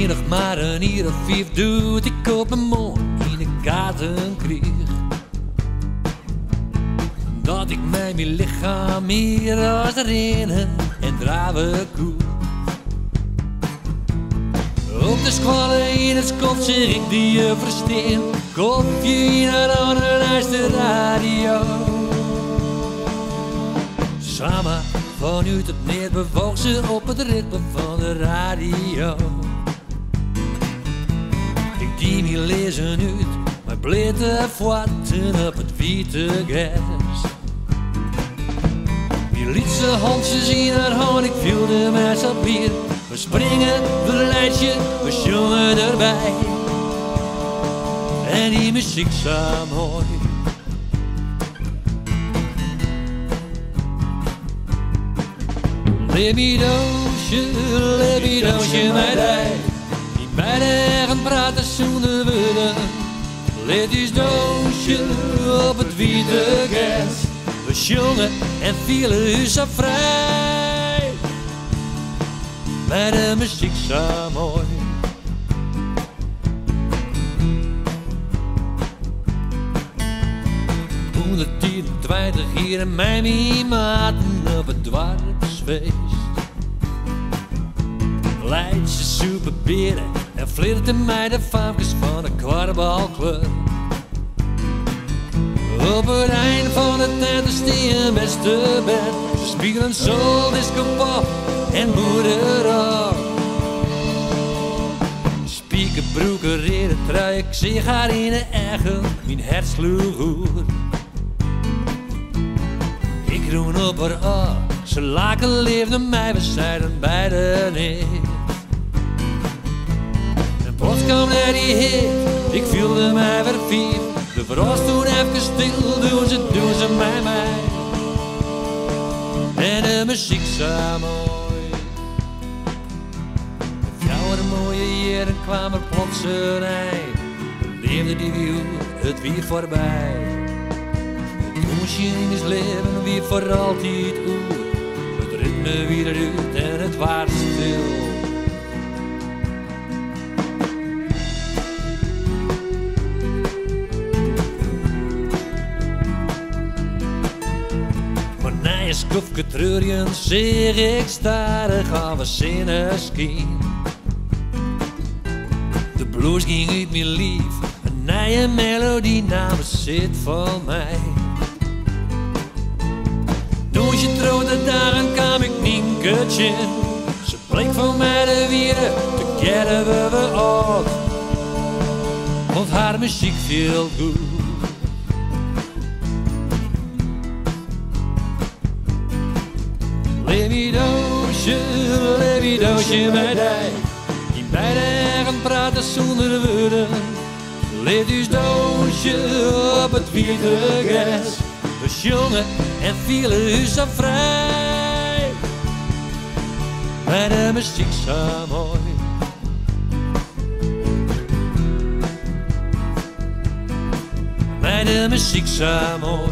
Hier nog maar een uur of 5 doet ik op mijn mond in de kaarten kreeg. Dat ik mij mijn lichaam meer als rennen en draven koe. Op de squallen in het skot zeg ik die je versteen. Kopje in een ander naast de radio. Samen vanuit het neer bewoog ze op het ritme van de radio. Ik die me lezen uit, maar bleef te fwatten op het witte gas. Die liet ze handjes in haar hand, ik voelde mij zo weer. We springen, we lijstje, we zongen erbij. En die muziek zo mooi. Lebidoosje, mijn rij. Die beide eigen praten zonder woorden. Let is doosje op het witte gas. We zongen en vielen u zo vrij. Bij de muziek zo mooi. Toen de 20 hier en mij mee maten op het dorpsfeest. Leidse superberen en flirten mij de famkes van de kwarbalclub. Op het eind van de tent is die een beste bed. Ze spelen soul, disco pop en moederrock. Spiekerbroeken, reden trui, ik zie haar in de eigen, mijn hart sloeg hoer. Ik roen op haar oor, ze laken leefde mij, we zeiden beide niet. En plots kwam er die hit, ik voelde mij verfiefd. De vrouw toen even stil, doen ze mij. En de muziek zo mooi. De vrouwen mooie heren kwamen plots een ei. Leefde die wiel, het weer voorbij. Het moesje in het leven weer voor altijd oer. Het ritme weer eruit en het was stil. Skofke treurjen zeg ik starig aan we zinnen skien. De blues ging uit mijn lief, een nieuwe melodie namens zit van mij. Toen je trouwde dagen kwam ik Nienkertje. Ze bleek voor mij de wieren, te kennen we oud. Want haar muziek viel goed. Lebidoosje, mijn dij. Die beide eigen praten zonder woorden. Leef dus doosje op het witte gas. We zongen en vielen u zo vrij. Bij de muziek zo mooi. Bij de muziek zo mooi.